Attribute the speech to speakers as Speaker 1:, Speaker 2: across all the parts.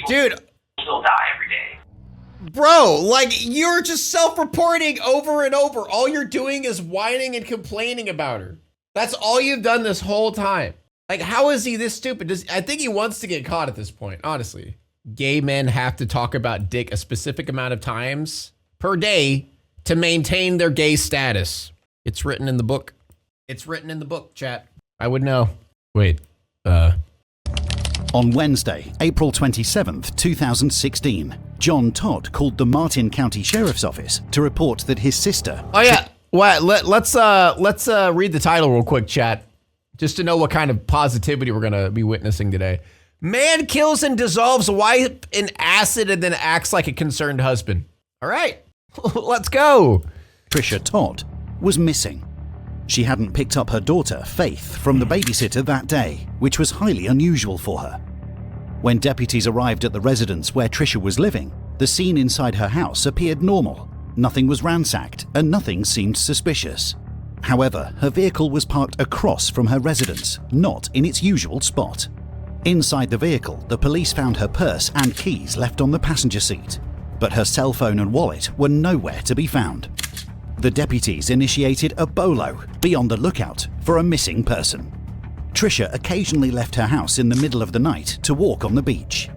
Speaker 1: Dude.
Speaker 2: Still die every day.
Speaker 1: Bro, like, you're just self-reporting over and over. All you're doing is whining and complaining about her. That's all you've done this whole time. Like, how is he this stupid? I think he wants to get caught at this point, honestly. Gay men have to talk about dick a specific amount of times per day to maintain their gay status. It's written in the book. It's written in the book, chat. I would know. Wait,
Speaker 3: On Wednesday, April 27th, 2016, John Todd called the Martin County Sheriff's Office to report that his sister...
Speaker 1: Oh yeah, well, let's read the title real quick, chat, just to know what kind of positivity we're gonna be witnessing today. Man kills and dissolves wife in acid and then acts like a concerned husband. All right, let's go.
Speaker 3: Trisha Todd was missing. She hadn't picked up her daughter, Faith, from the babysitter that day, which was highly unusual for her. When deputies arrived at the residence where Trisha was living, the scene inside her house appeared normal. Nothing was ransacked and nothing seemed suspicious. However, her vehicle was parked across from her residence, not in its usual spot. Inside the vehicle, the police found her purse and keys left on the passenger seat, but her cell phone and wallet were nowhere to be found. The deputies initiated a BOLO, be on the lookout for a missing person. Trisha occasionally left her house in the middle of the night to walk on the beach.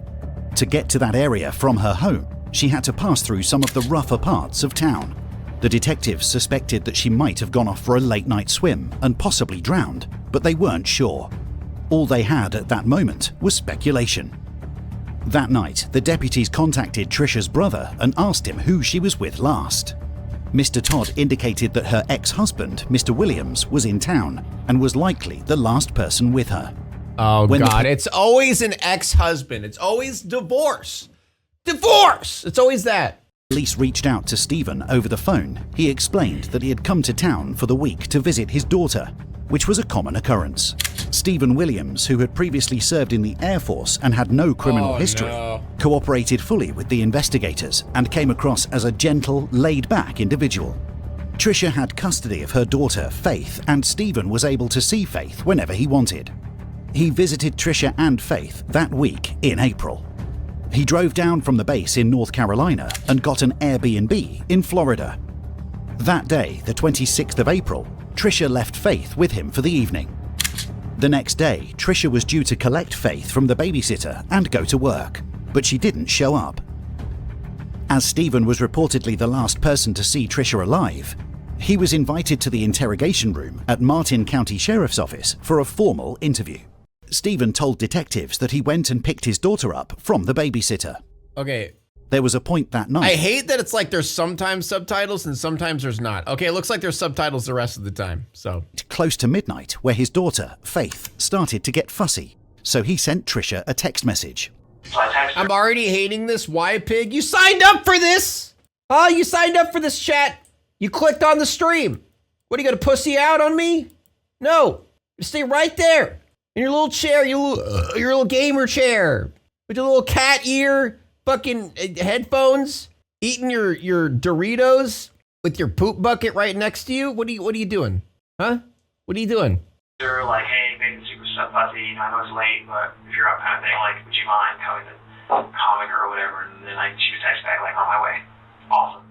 Speaker 3: To get to that area from her home, she had to pass through some of the rougher parts of town. The detectives suspected that she might have gone off for a late night swim and possibly drowned, but they weren't sure. All they had at that moment was speculation. That night, the deputies contacted Trisha's brother and asked him who she was with last. Mr. Todd indicated that her ex-husband, Mr. Williams, was in town and was likely the last person with her.
Speaker 1: Oh God, it's always an ex-husband. It's always divorce. Divorce! It's always that.
Speaker 3: Police reached out to Stephen over the phone. He explained that he had come to town for the week to visit his daughter, which was a common occurrence. Stephen Williams, who had previously served in the Air Force and had no criminal history, cooperated fully with the investigators and came across as a gentle, laid-back individual. Trisha had custody of her daughter, Faith, and Stephen was able to see Faith whenever he wanted. He visited Trisha and Faith that week in April. He drove down from the base in North Carolina and got an Airbnb in Florida. That day, the 26th of April, Trisha left Faith with him for the evening. The next day, Trisha was due to collect Faith from the babysitter and go to work, but she didn't show up. As Stephen was reportedly the last person to see Trisha alive, he was invited to the interrogation room at Martin County Sheriff's Office for a formal interview. Stephen told detectives that he went and picked his daughter up from the babysitter.
Speaker 1: Okay.
Speaker 3: There was a point that night.
Speaker 1: I hate that it's like there's sometimes subtitles and sometimes there's not. Okay, it looks like there's subtitles the rest of the time, so.
Speaker 3: Close to midnight, where his daughter, Faith, started to get fussy, so he sent Trisha a text message.
Speaker 1: I'm already hating this. Why, pig? You signed up for this! Oh, you signed up for this, chat. You clicked on the stream. What, are you gonna pussy out on me? No, stay right there in your little chair, your little gamer chair with your little cat ear fucking headphones, eating your Doritos with your poop bucket right next to you. What are you doing? Huh? What are you doing?
Speaker 2: They're like, hey, baby, super stuff fuzzy. I know it's late, but if you're up kind of thing, like, would you mind coming to comic or whatever? And then she would text back, like, on my way. Awesome.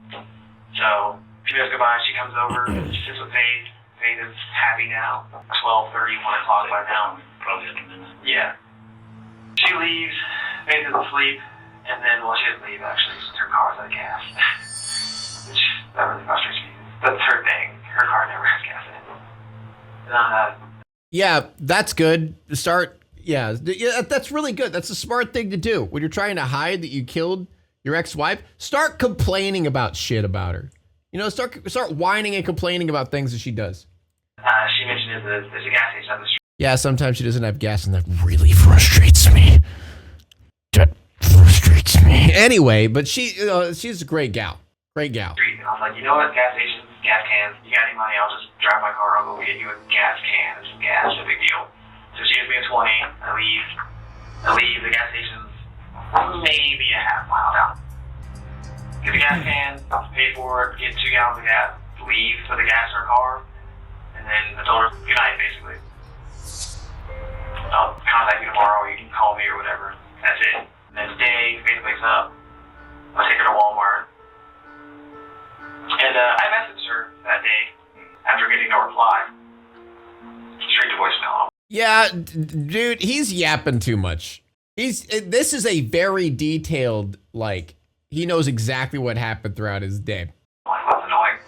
Speaker 2: So, a few minutes go by, she comes over, she sits with Faith. Faith is happy now. 12:30, 1 o'clock by now. Probably at a minute. Yeah. She leaves, Faith is asleep, and then, well, she doesn't leave, actually, since her car's out of gas. Which, that really frustrates me. That's her thing. Her car never has gas in it.
Speaker 1: Yeah, that's good. Yeah, that's really good. That's a smart thing to do. When you're trying to hide that you killed your ex-wife, start complaining about shit about her. You know, start whining and complaining about things that she does.
Speaker 2: She mentioned there's a gas station on the street.
Speaker 1: Yeah, sometimes she doesn't have gas, and that really frustrates me. That frustrates me. Anyway, but she's a great gal. Great gal.
Speaker 2: And I was like, you know what, gas stations, gas cans, you got any money, I'll just drive my car, I'll go get you a gas can and some gas, no big deal. So she gives me a 20, I leave, the gas station's maybe a half mile down. Get the gas can, pay for it, get 2 gallons of gas, leave, put the gas in her car, and then I told her good night, basically. I'll contact you tomorrow, or you can call me or whatever. That's it. Next day, up. I take her to Walmart. And I messaged her that day after getting no reply. Straight to voicemail.
Speaker 1: Yeah, dude, he's yapping too much. This is a very detailed, like, he knows exactly what happened throughout his day.
Speaker 2: Like, that's annoying.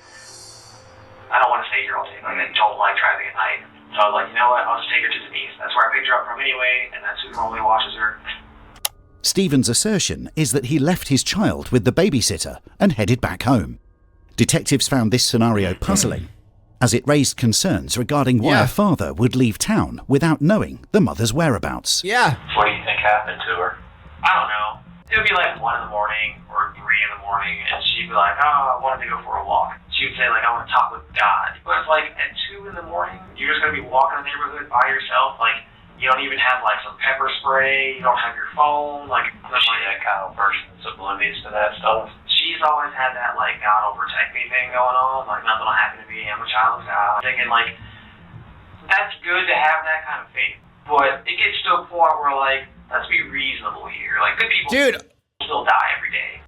Speaker 2: I don't want to stay here all day. Like, I don't like driving at night. So I was like, you know what? I'll just take her to Denise. That's where I picked her up from anyway, and that's who normally watches her.
Speaker 3: Stephen's assertion is that he left his child with the babysitter and headed back home. Detectives found this scenario puzzling, as it raised concerns regarding why a father would leave town without knowing the mother's whereabouts.
Speaker 1: Yeah.
Speaker 2: What do you think happened to her? I don't know. It would be like 1 in the morning or 3 in the morning, and she'd be like, oh, I wanted to go for a walk. She would say, like, I want to talk with God. But it's like, at 2 in the morning, you're just going to be walking the neighborhood by yourself. Like, you don't even have, like, some pepper spray. You don't have your phone. Like, is she that kind of person that's oblivious to that stuff? She's always had that, like, God will protect me thing going on. Like, nothing will happen to me. I'm a child of God. Thinking, like, that's good to have that kind of faith. But it gets to a point where, like, let's be reasonable here. Like, good people still die every day.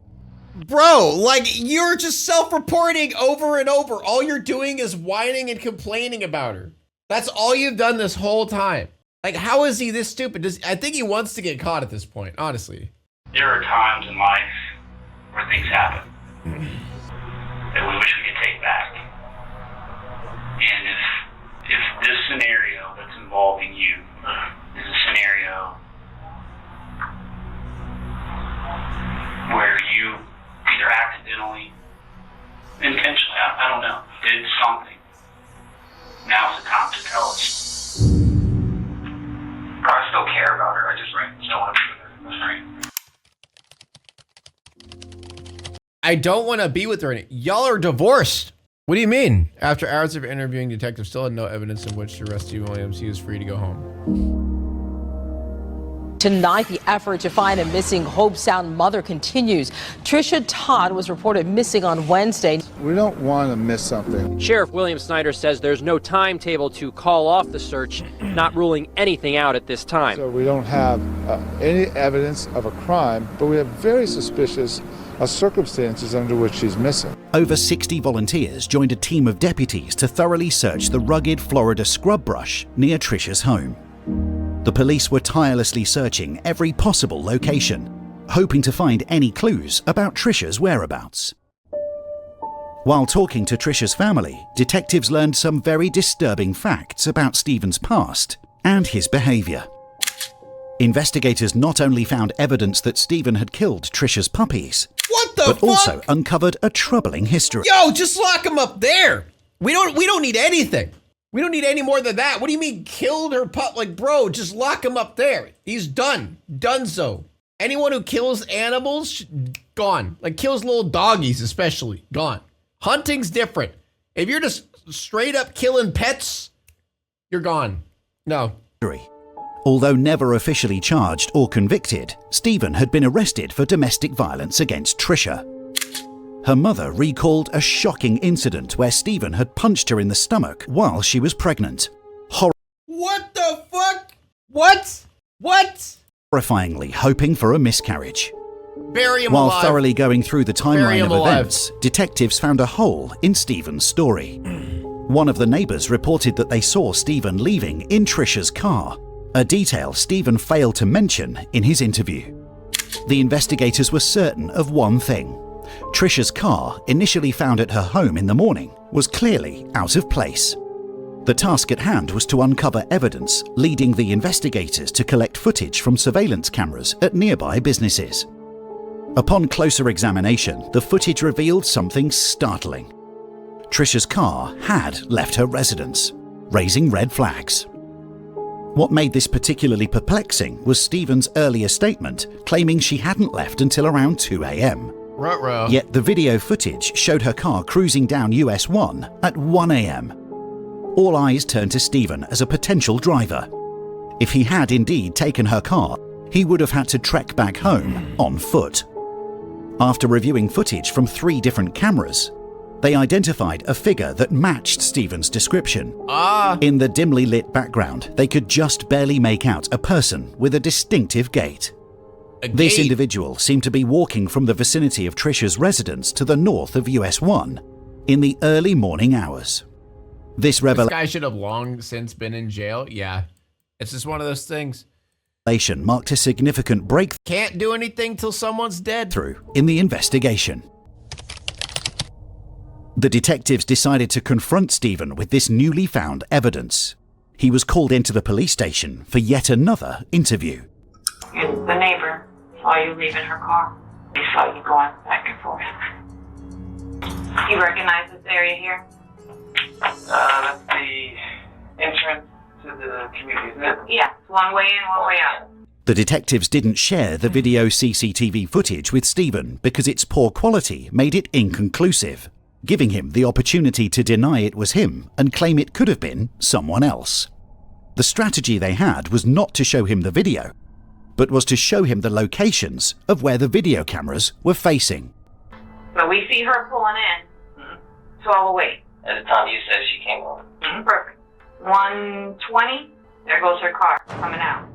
Speaker 1: Bro, like, you're just self-reporting over and over. All you're doing is whining and complaining about her. That's all you've done this whole time. Like, how is he this stupid? I think he wants to get caught at this point, honestly.
Speaker 2: There are times in life where things happen that we wish we could take back. And if this scenario that's involving you is a scenario where you either accidentally, intentionally, I don't know, did something, now's the time to tell us. I still care about her, I just don't want to be with her.
Speaker 1: I don't want to be with her. Y'all are divorced. What do you mean? After hours of interviewing, detectives still had no evidence in which to arrest Stephen Williams. He is free to go home.
Speaker 4: Tonight, the effort to find a missing Hope Sound mother continues. Trisha Todd was reported missing on Wednesday.
Speaker 5: We don't want to miss something.
Speaker 6: Sheriff William Snyder says there's no timetable to call off the search, not ruling anything out at this time.
Speaker 5: So we don't have any evidence of a crime, but we have very suspicious circumstances under which she's missing.
Speaker 3: Over 60 volunteers joined a team of deputies to thoroughly search the rugged Florida scrub brush near Trisha's home. The police were tirelessly searching every possible location, hoping to find any clues about Trisha's whereabouts. While talking to Trisha's family, detectives learned some very disturbing facts about Stephen's past and his behavior. Investigators not only found evidence that Stephen had killed Trisha's puppies, but also uncovered a troubling history.
Speaker 1: Yo, just lock him up there. We don't need anything. We don't need any more than that. What do you mean killed her pup? Like, bro, just lock him up there. He's done. Donezo. Anyone who kills animals, gone. Like, kills little doggies especially, gone. Hunting's different. If you're just straight up killing pets, you're gone. No.
Speaker 3: Although never officially charged or convicted, Stephen had been arrested for domestic violence against Trisha. Her mother recalled a shocking incident where Stephen had punched her in the stomach while she was pregnant.
Speaker 1: What the fuck? What?
Speaker 3: Horrifyingly hoping for a miscarriage.
Speaker 1: Bury him
Speaker 3: While
Speaker 1: alive.
Speaker 3: thoroughly going through the timeline of
Speaker 1: alive.
Speaker 3: events, detectives found a hole in Stephen's story. One of the neighbors reported that they saw Stephen leaving in Trisha's car, a detail Stephen failed to mention in his interview. The investigators were certain of one thing. Trisha's car, initially found at her home in the morning, was clearly out of place. The task at hand was to uncover evidence, leading the investigators to collect footage from surveillance cameras at nearby businesses. Upon closer examination, the footage revealed something startling. Trisha's car had left her residence, raising red flags. What made this particularly perplexing was Stephen's earlier statement claiming she hadn't left until around 2 a.m.
Speaker 1: Ruh-roh.
Speaker 3: Yet the video footage showed her car cruising down US 1 at 1 a.m. All eyes turned to Stephen as a potential driver. If he had indeed taken her car, he would have had to trek back home on foot. After reviewing footage from 3 different cameras, they identified a figure that matched Stephen's description. In the dimly lit background, they could just barely make out a person with a distinctive gait. This
Speaker 1: gate.
Speaker 3: individual seemed to be walking from the vicinity of Trisha's residence to the north of US 1 in the early morning hours. This
Speaker 1: This guy should have long since been in jail. Yeah. It's just one of those things.
Speaker 3: revelation marked a significant breakthrough
Speaker 1: Can't do anything till someone's dead.
Speaker 3: in the investigation. The detectives decided to confront Stephen with this newly found evidence. He was called into the police station for yet another interview.
Speaker 7: The neighbor saw you leaving her car. He saw you going back and forth. You recognize this area here?
Speaker 2: That's the entrance to the community, isn't it?
Speaker 7: Yeah, it's one way in, one way out.
Speaker 3: The detectives didn't share the video CCTV footage with Stephen because its poor quality made it inconclusive, giving him the opportunity to deny it was him and claim it could have been someone else. The strategy they had was not to show him the video, but was to show him the locations of where the video cameras were facing.
Speaker 7: So we see her pulling in. 12:08.
Speaker 2: At the time you said she came over.
Speaker 7: Perfect. 1:20, there goes her car coming out.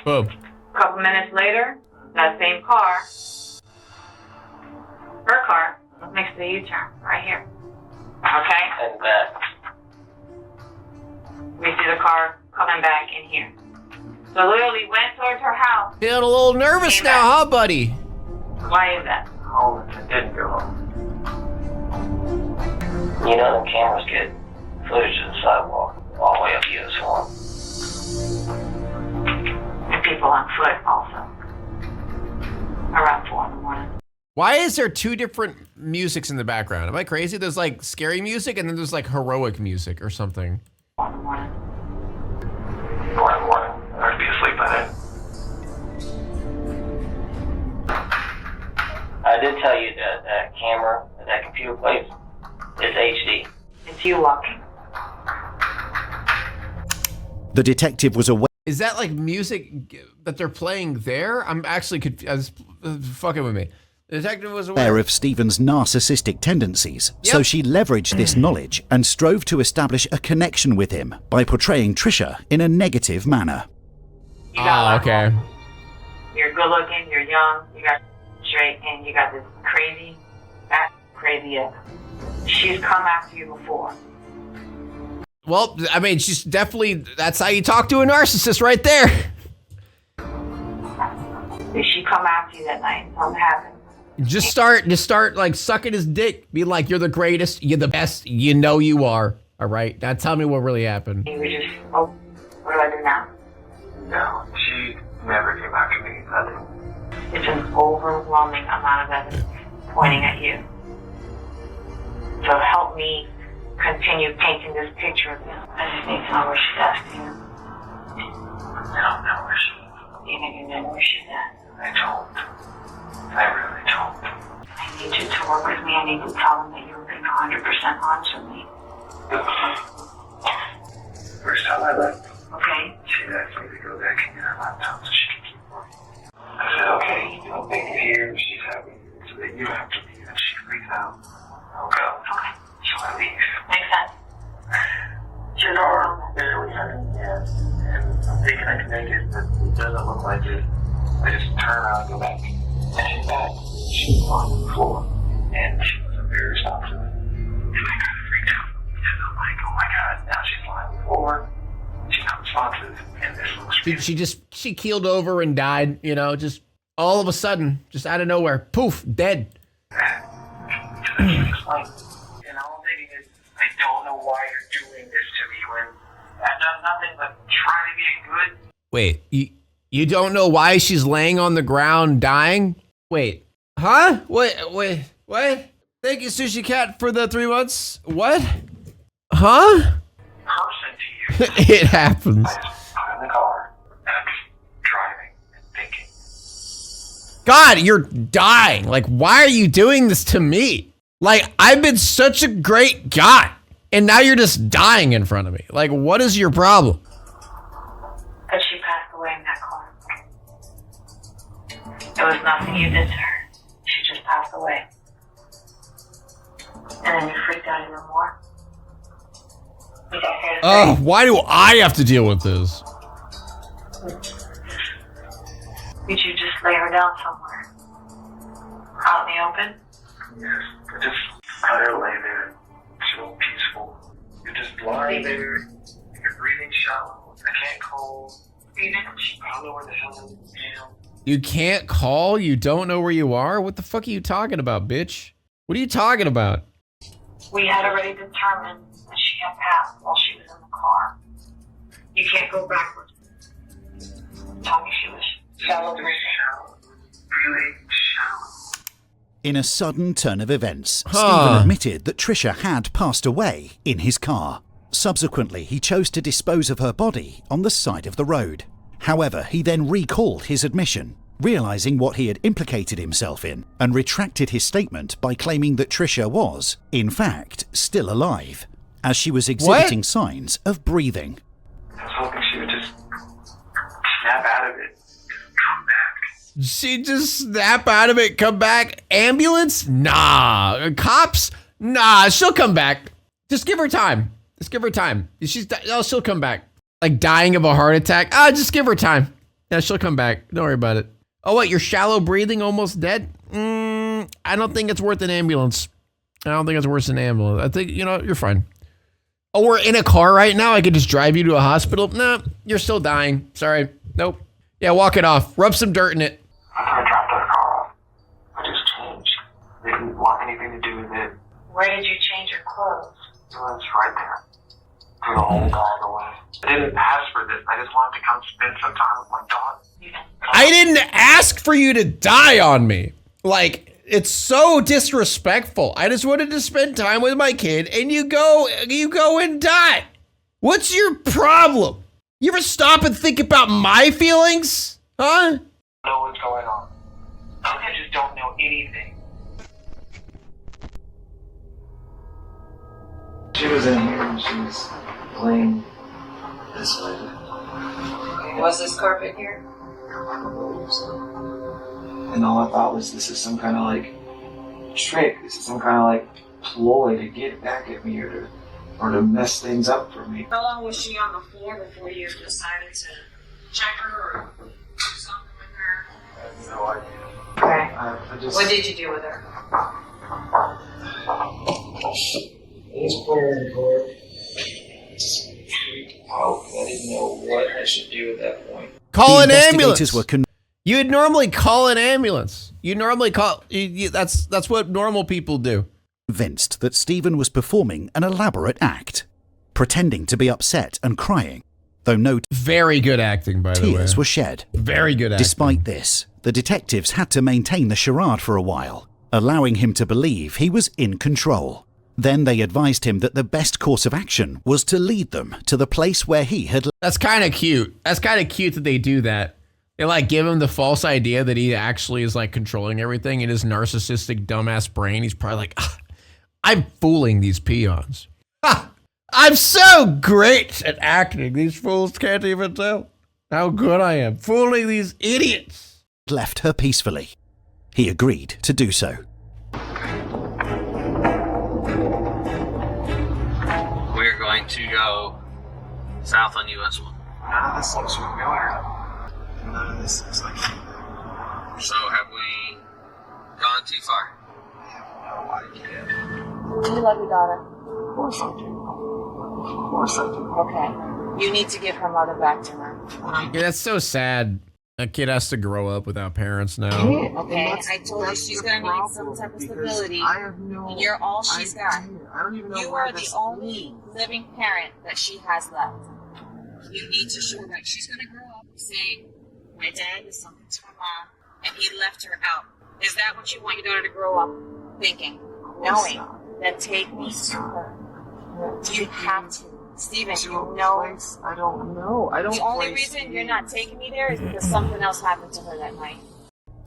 Speaker 1: Boom.
Speaker 7: A couple minutes later, that same car, her car, makes the U-turn right here. Okay?
Speaker 2: And that.
Speaker 7: We see the car coming back in here. So literally went towards her house.
Speaker 1: Feeling a little nervous now, huh, buddy?
Speaker 7: Why is that?
Speaker 2: Home and didn't go home. You know the cameras get footage of the sidewalk all the way up US 1.
Speaker 7: And people on foot also. Around 4 in the morning.
Speaker 1: Why is there two different musics in the background? Am I crazy? There's like scary music and then there's like heroic music or something.
Speaker 7: 4 in the morning.
Speaker 2: 4 in the morning. I'd be asleep by then. I did tell you that that camera, that computer plays, is HD.
Speaker 7: It's you walking.
Speaker 3: The detective was aware
Speaker 1: Is that like music that they're playing there? I'm actually fucking with me. The detective was aware.
Speaker 3: of Stephen's narcissistic tendencies, so
Speaker 1: Yep.
Speaker 3: she leveraged this knowledge and strove to establish a connection with him by portraying Trisha in a negative manner.
Speaker 7: You got
Speaker 1: okay.
Speaker 7: You're good looking, you're young, you got straight, and you got this crazy, fat, crazy ex. She's come after you before.
Speaker 1: Well, I mean, she's definitely, that's how you talk to a narcissist right there.
Speaker 7: Did she come after you that night? Something happened.
Speaker 1: Just start like sucking his dick. Be like, you're the greatest, you're the best, you know you are. All right, now tell me what really happened.
Speaker 7: You were just, oh, what do I do now?
Speaker 2: No, she never came after me. Nothing.
Speaker 7: It's an overwhelming amount of evidence pointing at you. So help me continue painting this picture of you. I just need to know where she's at.
Speaker 2: I don't know where she is.
Speaker 7: You don't even know where she's at.
Speaker 2: I don't. I really don't.
Speaker 7: I need you to work with me. I need to tell them that you're being 100% honest with me.
Speaker 2: First time I left,
Speaker 7: Okay?
Speaker 2: she asked me to go back and get her laptop so she can keep working. I said, okay, you don't think you're here, she's happy, so that you have to leave. And she freaks out. I'll go.
Speaker 7: Okay.
Speaker 2: So I leave.
Speaker 7: Makes sense.
Speaker 2: She's already barely hurting, yeah. And I'm thinking I can make it, but it doesn't look like it. I just turn around and go back. And she's back. She was on the floor. And she was embarrassed after it. And I kind of freaked out. And I'm like, oh my God, now she's lying on the floor. She's not responsive. And this looks
Speaker 1: She keeled over and died, you know, just all of a sudden, just out of nowhere. Poof, dead.
Speaker 2: explain. And all I'm thinking is, I don't know why you're doing this to me when I've done nothing but try to be good.
Speaker 1: Wait, you don't know why she's laying on the ground dying? Wait, huh? Wait, what? Thank you, Sushi Cat, for the 3 months. What? Huh?
Speaker 2: Person to you.
Speaker 1: It happens.
Speaker 2: I just put in the car and I'm just driving and thinking.
Speaker 1: God, you're dying. Like, why are you doing this to me? Like, I've been such a great guy, and now you're just dying in front of me. Like, what is your problem?
Speaker 7: Because she passed away in that car. It was nothing you did to her. She just passed away. And then you freaked out even more. You got here to
Speaker 1: Oh,
Speaker 7: say,
Speaker 1: why do I have to deal with this?
Speaker 7: did you just lay her down somewhere. Out in the open?
Speaker 2: Yes. Just let her lay there. So peaceful. You're just lying there. You're breathing shallow. I can't call.
Speaker 7: Breathing.
Speaker 2: I don't know where the hell I am.
Speaker 1: You can't call? You don't know where you are? What the fuck are you talking about, bitch? What are you talking about?
Speaker 7: We had already determined that she had passed while she was in the car. You can't go backwards. Told me she was shallow breathing.
Speaker 2: Really shallow.
Speaker 3: In a sudden turn of events, Stephen admitted that Trisha had passed away in his car. Subsequently, he chose to dispose of her body on the side of the road. However, he then recalled his admission, realizing what he had implicated himself in, and retracted his statement by claiming that Trisha was, in fact, still alive, as she was exhibiting signs of breathing.
Speaker 2: I was hoping she would just snap out of it. Come back.
Speaker 1: She just snap out of it, come back? Ambulance? Nah. Cops? Nah, she'll come back. Just give her time. Just give her time. She'll come back. Like dying of a heart attack? Just give her time. Yeah, she'll come back. Don't worry about it. Oh, what? You're shallow breathing, almost dead? I don't think it's worth an ambulance. I don't think it's worth an ambulance. I think, you're fine. Oh, we're in a car right now? I could just drive you to a hospital? Nah, you're still dying. Sorry. Nope. Yeah, walk it off. Rub some dirt in it.
Speaker 2: I dropped the car off. I just changed. They didn't want anything to do with it.
Speaker 7: Where did you change your clothes?
Speaker 2: It was right there. Threw the whole bag away. I didn't ask for this. I just wanted to come spend some time with my daughter.
Speaker 1: I didn't ask for you to die on me. Like, it's so disrespectful. I just wanted to spend time with my kid, and you go and die. What's your problem? You ever stop and think about my feelings? Huh?
Speaker 2: Know what's going on. I just don't know anything. She was in here and she was playing this way.
Speaker 7: Was this carpet here?
Speaker 2: And all I thought was, this is some kind of like trick. This is some kind of like ploy to get back at me or to mess things up for me.
Speaker 7: How long was she on the floor before you decided to check her or do something with her?
Speaker 2: I have no idea.
Speaker 7: Okay.
Speaker 2: I just...
Speaker 7: What did you do with her?
Speaker 2: I was playing in court. I didn't know what I should do at that point.
Speaker 1: Call an
Speaker 3: Investigators
Speaker 1: ambulance. You'd normally call an ambulance. You normally call. That's what normal people do.
Speaker 3: Convinced that Stephen was performing an elaborate act, pretending to be upset and crying, though no
Speaker 1: Very good acting, by the way.
Speaker 3: tears were shed.
Speaker 1: Very good acting.
Speaker 3: Despite this, the detectives had to maintain the charade for a while, allowing him to believe he was in control. Then they advised him that the best course of action was to lead them to the place where he had.
Speaker 1: That's kind of cute. That's kind of cute that they do that. They like give him the false idea that he actually is like controlling everything in his narcissistic dumbass brain. He's probably like, I'm fooling these peons. I'm so great at acting. These fools can't even tell how good I am. Fooling these idiots.
Speaker 3: Left her peacefully. He agreed to do so.
Speaker 8: We're going to go south on US 1.
Speaker 2: None of this looks familiar. None of this looks like anything.
Speaker 8: So have we gone too far?
Speaker 2: I have no idea.
Speaker 4: Do you love your daughter?
Speaker 2: Of course I do. Of course I do.
Speaker 4: Okay. You need to give her mother back to her.
Speaker 1: Yeah, that's so sad. That kid has to grow up without parents now.
Speaker 4: Okay, I told her she's gonna need some type of stability.
Speaker 2: I have no.
Speaker 4: You're all she's got.
Speaker 2: I don't even know.
Speaker 4: You
Speaker 2: where
Speaker 4: are the
Speaker 2: this
Speaker 4: only
Speaker 2: is.
Speaker 4: living parent that she has left. You need to show that she's gonna grow up saying, my dad is something to my mom, and he left her out. Is that what you want your daughter to grow up thinking? Knowing that take me to her. You have to. Stephen, you know.
Speaker 2: Place? I don't know. I don't.
Speaker 4: The only reason you're not taking me there is because something else happened to her that night.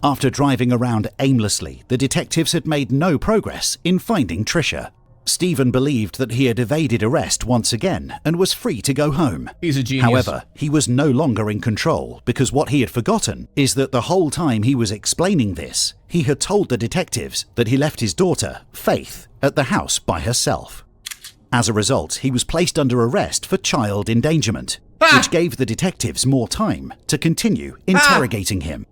Speaker 3: After driving around aimlessly, the detectives had made no progress in finding Trisha. Stephen believed that he had evaded arrest once again and was free to go home.
Speaker 1: He's a genius.
Speaker 3: However, he was no longer in control because what he had forgotten is that the whole time he was explaining this, he had told the detectives that he left his daughter, Faith, at the house by herself. As a result, he was placed under arrest for child endangerment, which gave the detectives more time to continue interrogating him.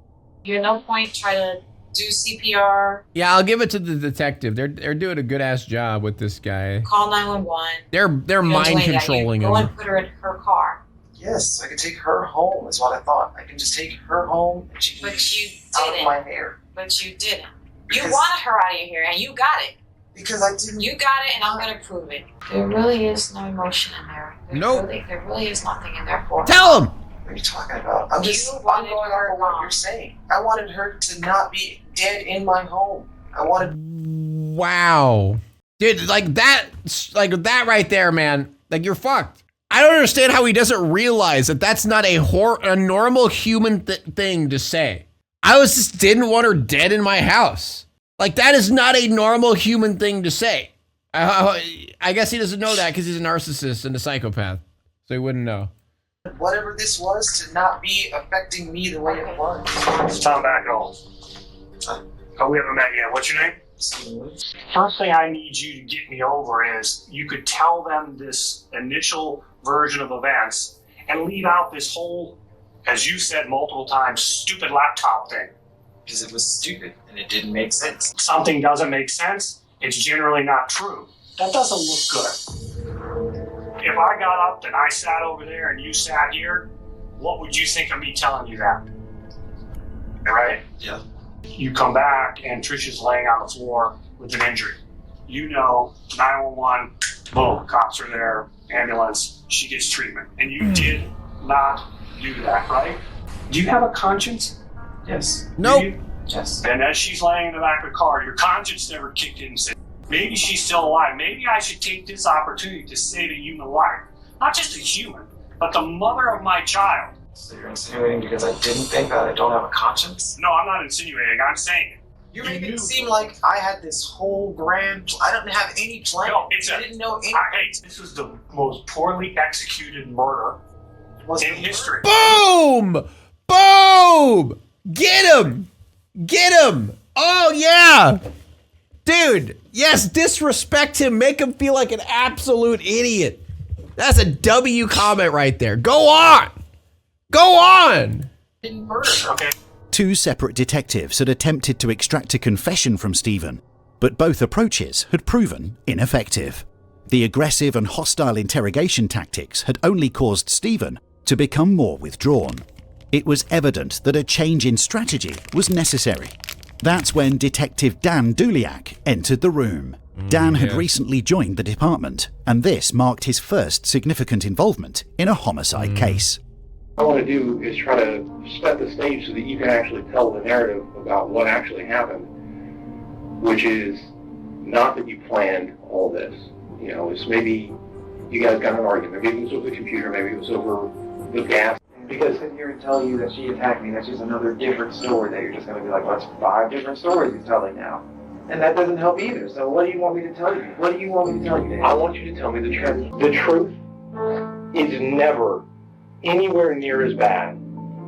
Speaker 4: You at no point try to do CPR,
Speaker 1: Yeah, I'll give it to the detective. They're doing a good ass job with this guy.
Speaker 4: call 911.
Speaker 1: They're
Speaker 4: You don't do
Speaker 1: mind
Speaker 4: any of that.
Speaker 1: controlling
Speaker 4: You go
Speaker 1: him.
Speaker 4: and put her in her car.
Speaker 2: Yes, I could take her home, is what I thought. I can just take her home and she can
Speaker 4: But
Speaker 2: be
Speaker 4: you
Speaker 2: out of
Speaker 4: didn't.
Speaker 2: my hair.
Speaker 4: But you didn't.
Speaker 2: Because-
Speaker 4: You wanted her out of your hair, and you got it.
Speaker 2: Because I didn't.
Speaker 4: You got it, and I'm gonna prove it. There really is no emotion in there.
Speaker 1: Nope.
Speaker 4: There really is nothing in there for her.
Speaker 1: Tell him!
Speaker 2: What are you talking about? I'm
Speaker 4: You
Speaker 2: going
Speaker 4: wanted
Speaker 2: off
Speaker 4: her
Speaker 2: of what
Speaker 4: gone.
Speaker 2: you're saying. I wanted her to not be dead in my home. I wanted.
Speaker 1: Wow. Dude, like that right there, man. Like, you're fucked. I don't understand how he doesn't realize that that's not a normal human thing to say. I just didn't want her dead in my house. Like, that is not a normal human thing to say. I guess he doesn't know that because he's a narcissist and a psychopath. So he wouldn't know.
Speaker 2: Whatever this was to not be affecting me the way it was.
Speaker 9: It's Tom Backall. Oh, we haven't met yet. What's your name? First thing I need you to get me over is you could tell them this initial version of events and leave out this whole, as you said multiple times, stupid laptop thing.
Speaker 2: Because it was stupid and it didn't make sense.
Speaker 9: Something doesn't make sense, it's generally not true. That doesn't look good. If I got up and I sat over there and you sat here, what would you think of me telling you that? Right?
Speaker 2: Yeah.
Speaker 9: You come back and Trisha's laying on the floor with an injury. You know, 911, boom, cops are there, ambulance, she gets treatment. And you did not do that, right? Do you have a conscience?
Speaker 2: Yes.
Speaker 1: Nope.
Speaker 9: Do you?
Speaker 2: Yes.
Speaker 9: And as she's laying in the back of the car, your conscience never kicked in and said, maybe she's still alive. Maybe I should take this opportunity to save a human life. Not just a human, but the mother of my child.
Speaker 2: So you're insinuating because I didn't think that I don't have a conscience?
Speaker 9: No, I'm not insinuating, I'm saying it.
Speaker 2: You
Speaker 9: You
Speaker 2: make
Speaker 9: knew.
Speaker 2: it seem like I had this whole grand. I didn't have any plan.
Speaker 9: No, it's
Speaker 2: I didn't know any.
Speaker 9: Hey, this was the most poorly executed murder in history.
Speaker 1: Boom! Boom! Get him! Get him! Oh, yeah! Dude, yes, disrespect him. Make him feel like an absolute idiot. That's a W comment right there. Go on! Go on!
Speaker 2: Didn't murder her.
Speaker 9: Okay.
Speaker 3: Two separate detectives had attempted to extract a confession from Stephen, but both approaches had proven ineffective. The aggressive and hostile interrogation tactics had only caused Stephen to become more withdrawn. It was evident that a change in strategy was necessary. That's when Detective Dan Duliak entered the room. Dan had recently joined the department, and this marked his first significant involvement in a homicide case.
Speaker 10: What I want to do is try to set the stage so that you can actually tell the narrative about what actually happened, which is not that you planned all this. You know, it's maybe you guys got in an argument. Maybe it was over the computer, maybe it was over the gas.
Speaker 11: Because sitting here and tell you that she attacked me, that's just another different story that you're just going to be like, well, that's 5 different stories he's telling now. And that doesn't help either. So what do you want me to tell you? What do you want me to tell you, Dan?
Speaker 10: I want you to tell me the truth. The truth is never anywhere near as bad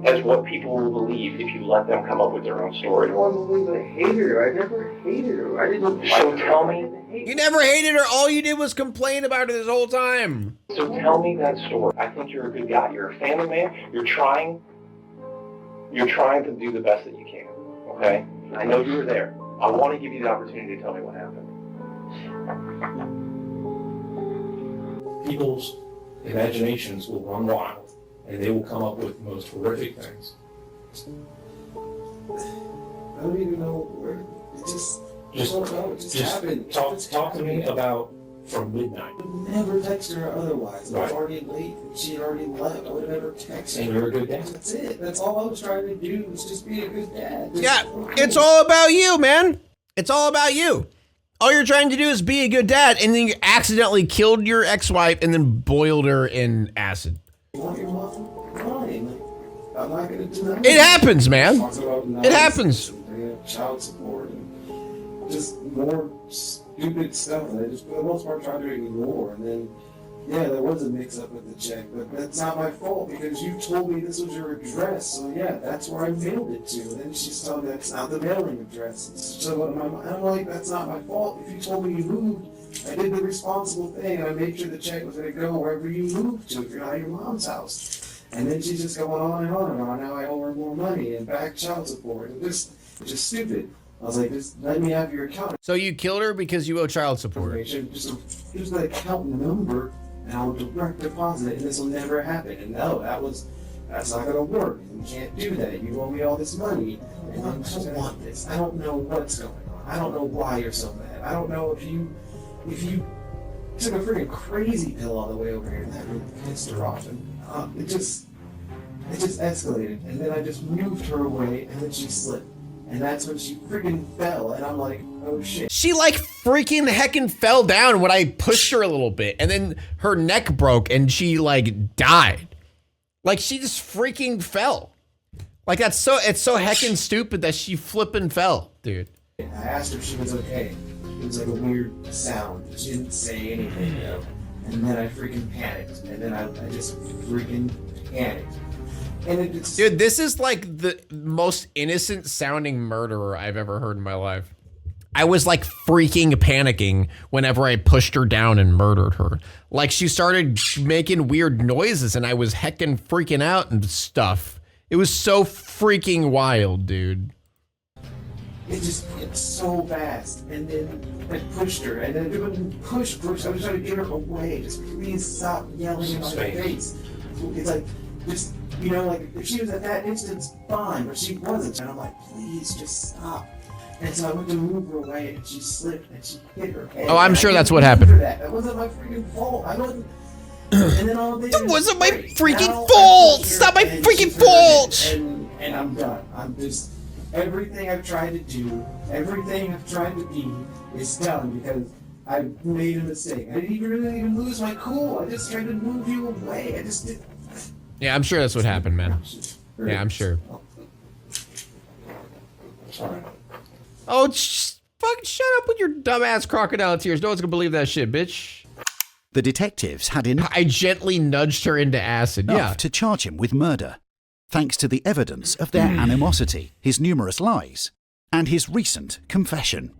Speaker 10: as what people will believe if you let them come up with their own story.
Speaker 11: I don't believe I hated her. I never hated her. I didn't.
Speaker 10: So tell me.
Speaker 1: You never hated her. All you did was complain about her this whole time.
Speaker 10: So tell me that story. I think you're a good guy. You're a family man. You're trying to do the best that you can. Okay? I know you were there. I want to give you the opportunity to tell me what happened.
Speaker 12: People's imaginations will run wild, and they will come up with the most horrific things. I don't even know where it just don't know. It just happened. Talk to me about from midnight. I would never text her otherwise. It was already late. She had already left. I would have never texted her. And you're a good dad. That's it. That's all I was trying to do was just be a good dad.
Speaker 1: Yeah, it's all about you, man. It's all about you. All you're trying to do is be a good dad, and then you accidentally killed your ex-wife and then boiled her in acid.
Speaker 12: You want your mom? Fine. Like, I'm not going to deny
Speaker 1: It happens, man. It happens.
Speaker 12: They have child support and just more stupid stuff that I just, for the most part, try to ignore. And then, yeah, there was a mix-up with the check, but that's not my fault because you told me this was your address. So, yeah, that's where I mailed it to. And then she's telling me that's not the mailing address. So I'm like, that's not my fault. If you told me you moved, I did the responsible thing, and I made sure the check was going to go wherever you moved to if you're not at your mom's house. And then she's just going on and on and on. Now I owe her more money and back child support. It's just stupid. I was like, just let me have your account.
Speaker 1: So you killed her because you owe child support.
Speaker 12: Just here's the account number, and I'll direct deposit it, and this will never happen. And no, that's not gonna work. You can't do that. You owe me all this money, and I don't want this. I don't know what's going on. I don't know why you're so mad. I don't know if you took a freaking crazy pill all the way over here, and that really pissed her off. And it just escalated. And then I just moved her away, and then she slipped. And that's when she freaking fell, and I'm like, oh shit.
Speaker 1: She like freaking heckin' fell down when I pushed her a little bit, and then her neck broke and she like died. Like she just freaking fell. Like it's so heckin' stupid that she flippin' fell, dude.
Speaker 12: I asked her if she was okay. It was like a weird sound. She didn't say anything, you know. And then I freaking panicked, and then I just freaking panicked.
Speaker 1: Dude, this is like the most innocent sounding murderer I've ever heard in my life. I was like freaking panicking whenever I pushed her down and murdered her. Like she started making weird noises and I was heckin' freaking out and stuff. It was so freaking wild, dude.
Speaker 12: It just went so fast, and then I pushed her, and then it wouldn't push. I was trying to get her away. Just please stop yelling in my face. It's like, just, you know, like if she was at that instance, fine, but she wasn't. And I'm like, please just stop. And so I went to move her away, and she slipped, and she hit her head.
Speaker 1: Oh, I'm sure that's what happened.
Speaker 12: That wasn't my freaking fault. I wasn't. And then all
Speaker 1: that wasn't my freaking fault. It's not my freaking fault.
Speaker 12: And I'm done. I'm just. Everything I've tried to do, everything I've tried to be is done because I made a mistake. I didn't even lose my cool. I just tried to move you away. I just did.
Speaker 1: Yeah, I'm sure that's what happened, man. Yeah, I'm sure. Oh, fucking shut up with your dumbass crocodile tears. No one's gonna believe that shit, bitch.
Speaker 3: The detectives had enough.
Speaker 1: I gently nudged her into acid. Yeah.
Speaker 3: To charge him with murder, thanks to the evidence of their animosity, his numerous lies, and his recent confession.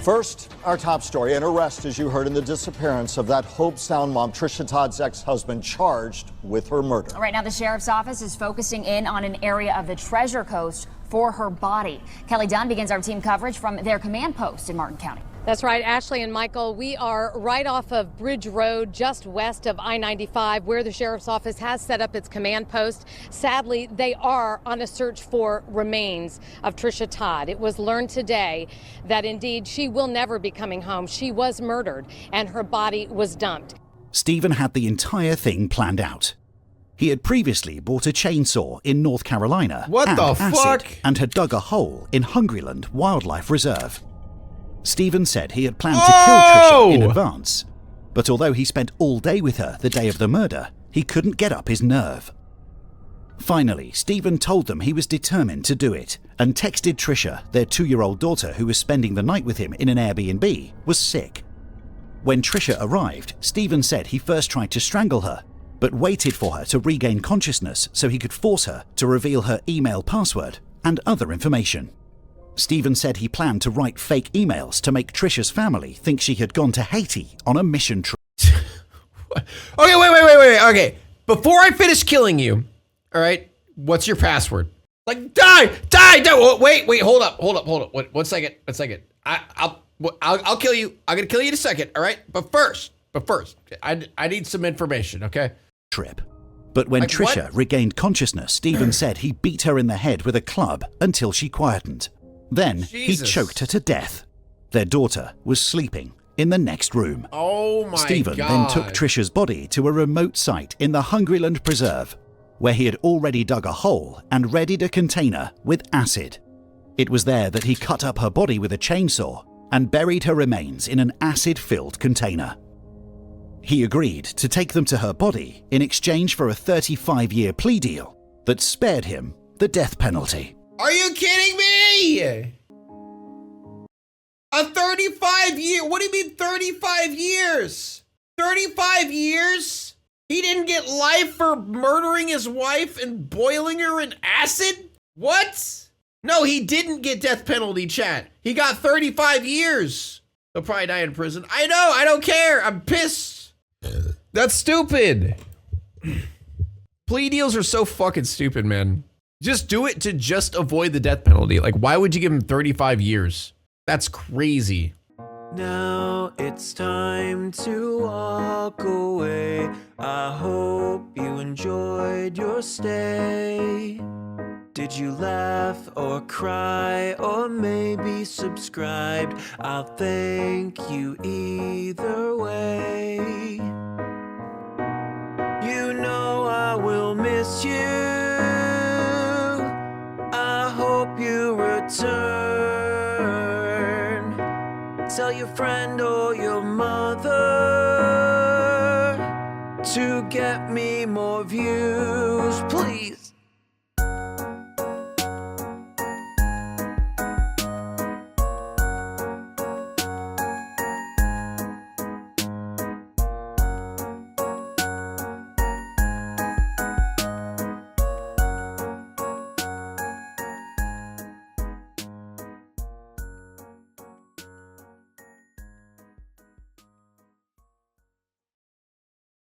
Speaker 13: First, our top story, an arrest, as you heard, in the disappearance of that Hope Sound mom, Trisha Todd's ex-husband, charged with her murder.
Speaker 14: Right now, the sheriff's office is focusing in on an area of the Treasure Coast for her body. Kelly Dunn begins our team coverage from their command post in Martin County.
Speaker 15: That's right, Ashley and Michael. We are right off of Bridge Road, just west of I-95, where the sheriff's office has set up its command post. Sadly, they are on a search for remains of Trisha Todd. It was learned today that indeed she will never be coming home. She was murdered and her body was dumped.
Speaker 3: Stephen had the entire thing planned out. He had previously bought a chainsaw in North Carolina and had dug a hole in Hungryland Wildlife Reserve. Stephen said he had planned to kill Trisha in advance, but although he spent all day with her the day of the murder, he couldn't get up his nerve. Finally, Stephen told them he was determined to do it and texted Trisha, their 2-year-old daughter who was spending the night with him in an Airbnb, was sick. When Trisha arrived, Stephen said he first tried to strangle her, but waited for her to regain consciousness so he could force her to reveal her email password and other information. Stephen said he planned to write fake emails to make Trisha's family think she had gone to Haiti on a mission trip.
Speaker 1: Okay, wait. Okay, before I finish killing you, all right, what's your password? Like, die! Wait, hold up. One second. I'll kill you. I'm gonna kill you in a second, all right? But first, I need some information, okay?
Speaker 3: But when Trisha regained consciousness, Stephen said he beat her in the head with a club until she quietened. Then he choked her to death. Their daughter was sleeping in the next room.
Speaker 1: Oh my
Speaker 3: Stephen
Speaker 1: God.
Speaker 3: then took Trisha's body to a remote site in the Hungryland Preserve, where he had already dug a hole and readied a container with acid. It was there that he cut up her body with a chainsaw and buried her remains in an acid-filled container. He agreed to take them to her body in exchange for a 35-year plea deal that spared him the death penalty.
Speaker 1: Are you kidding me? A 35 year, what do you mean 35 years? 35 years? He didn't get life for murdering his wife and boiling her in acid? What? No, he didn't get death penalty, chat. He got 35 years. He'll probably die in prison. I know, I don't care. I'm pissed. That's stupid. Plea deals are so fucking stupid, man. Just do it to just avoid the death penalty. Like, why would you give him 35 years? That's crazy.
Speaker 16: Now it's time to walk away. I hope you enjoyed your stay. Did you laugh or cry or maybe subscribed? I'll thank you either way. You know I will miss you. I hope you return. Tell your friend or your mother to get me more views, please.